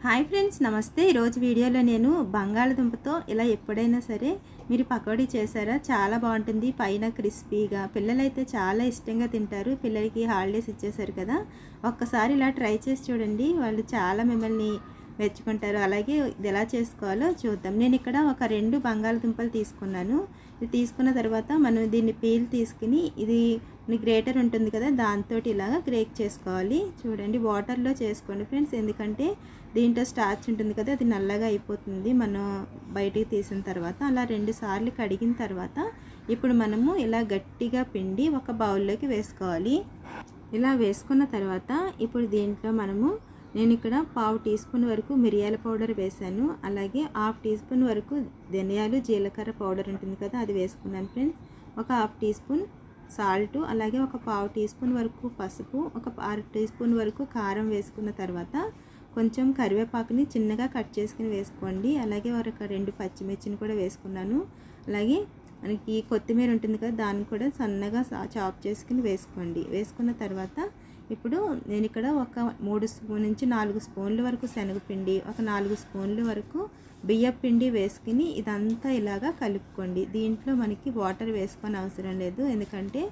Hi friends, నమస్తే. ఈరోజు వీడియోలో నేను బంగాళదుంపతో ఇలా ఎప్పుడైనా సరే మీరు పకోడీ చేశారా? చాలా బాగుంటుంది. పైన క్రిస్పీగా పిల్లలైతే చాలా ఇష్టంగా తింటారు. పిల్లలకి హాలిడేస్ ఇచ్చేసారు కదా, ఒక్కసారి ఇలా ట్రై చేసి చూడండి. వాళ్ళు చాలా మిమ్మల్ని మెచ్చుకుంటారు. అలాగే ఇది ఎలా చేసుకోవాలో చూద్దాం. నేను ఇక్కడ ఒక 2 బంగాళదుంపలు తీసుకున్నాను. ఇది తీసుకున్న తర్వాత మనం దీన్ని పీల్ తీసుకుని ఇది గ్రేటర్ ఉంటుంది కదా, దాంతో ఇలాగా గ్రేట్ చేసుకోవాలి. చూడండి, వాటర్లో చేసుకోండి ఫ్రెండ్స్, ఎందుకంటే దీంట్లో స్టార్చ్ ఉంటుంది కదా, అది నల్లగా అయిపోతుంది మనం బయటికి తీసిన తర్వాత. అలా 2 సార్లు కడిగిన తర్వాత ఇప్పుడు మనము ఇలా గట్టిగా పిండి ఒక బౌల్లోకి వేసుకోవాలి. ఇలా వేసుకున్న తర్వాత ఇప్పుడు దీంట్లో నేను ఇక్కడ 1/2 టీ స్పూన్ వరకు మిరియాల పౌడర్ వేసాను. అలాగే 1/2 టీ స్పూన్ వరకు ధనియాలు జీలకర్ర పౌడర్ ఉంటుంది కదా, అది వేసుకున్నాను ఫ్రెండ్స్. ఒక 1/2 టీ స్పూన్ సాల్ట్, అలాగే ఒక 1/2 టీ స్పూన్ వరకు పసుపు, ఒక 1/2 టీ స్పూన్ వరకు కారం వేసుకున్న తర్వాత కొంచెం కరివేపాకుని చిన్నగా కట్ చేసుకుని వేసుకోండి. అలాగే ఒక 2 పచ్చిమిర్చిని కూడా వేసుకున్నాను. అలాగే మనకి కొత్తిమీర ఉంటుంది కదా, దాన్ని కూడా సన్నగా చాప్ చేసుకుని వేసుకోండి. వేసుకున్న తర్వాత ఇప్పుడు నేను ఇక్కడ ఒక 3 నుంచి 4 స్పూన్ల వరకు శనగపిండి, ఒక 4 స్పూన్ల వరకు బియ్యం పిండి వేసుకుని ఇదంతా ఇలాగా కలుపుకోండి. దీంట్లో మనకి వాటర్ వేసుకొని అవసరం లేదు, ఎందుకంటే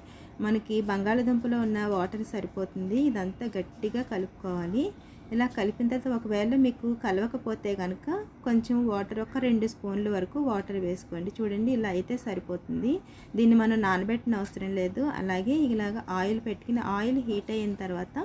మనకి బంగాళదుంపలో ఉన్న వాటర్ సరిపోతుంది. ఇదంతా గట్టిగా కలుపుకోవాలి. ఇలా కలిపిన తర్వాత ఒకవేళ మీకు కలవకపోతే కనుక కొంచెం వాటర్, ఒక 2 స్పూన్ల వరకు వాటర్ వేసుకోండి. చూడండి, ఇలా అయితే సరిపోతుంది. దీన్ని మనం నానబెట్టిన అవసరం లేదు. అలాగే ఇలాగ ఆయిల్ పెట్టుకుని ఆయిల్ హీట్ అయిన తర్వాత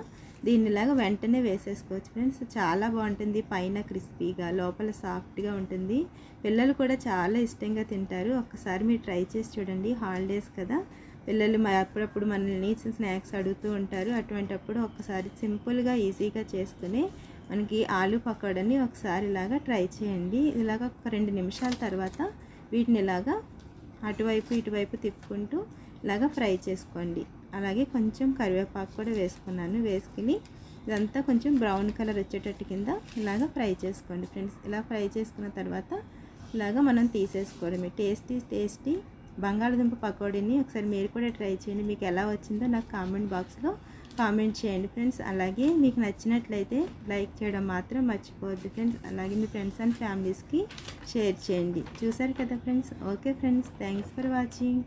దీన్ని ఇలాగ వెంటనే వేసేసుకోవచ్చు ఫ్రెండ్స్. చాలా బాగుంటుంది. పైన క్రిస్పీగా, లోపల సాఫ్ట్గా ఉంటుంది. పిల్లలు కూడా చాలా ఇష్టంగా తింటారు. ఒక్కసారి మీరు ట్రై చేసి చూడండి. హాలిడేస్ కదా, పిల్లలు అప్పుడప్పుడు మనల్ని స్నాక్స్ అడుగుతూ ఉంటారు. అటువంటప్పుడు ఒక్కసారి సింపుల్గా ఈజీగా చేసుకుని మనకి ఆలు పకోడీని ఒకసారి ఇలాగా ట్రై చేయండి. ఇలాగ ఒక 2 నిమిషాల తర్వాత వీటిని ఇలాగా అటువైపు ఇటువైపు తిప్పుకుంటూ ఇలాగ ఫ్రై చేసుకోండి. అలాగే కొంచెం కరివేపాకు కూడా వేసుకున్నాను. వేసుకుని ఇదంతా కొంచెం బ్రౌన్ కలర్ వచ్చేటట్టు కింద ఇలాగ ఫ్రై చేసుకోండి ఫ్రెండ్స్. ఇలా ఫ్రై చేసుకున్న తర్వాత ఇలాగ మనం తీసేసుకోవడమే. టేస్టీ బంగాళదుంప పకోడీని ఒకసారి మీరు కూడా ట్రై చేయండి. మీకు ఎలా వచ్చిందో నాకు కామెంట్ బాక్స్లో కామెంట్ చేయండి ఫ్రెండ్స్. అలాగే మీకు నచ్చినట్లయితే లైక్ చేయడం మాత్రం మర్చిపోవద్దు ఫ్రెండ్స్. అలాగే మీ ఫ్రెండ్స్ అండ్ ఫ్యామిలీస్కి షేర్ చేయండి. చూసారు కదా friends. Okay friends, thanks for watching.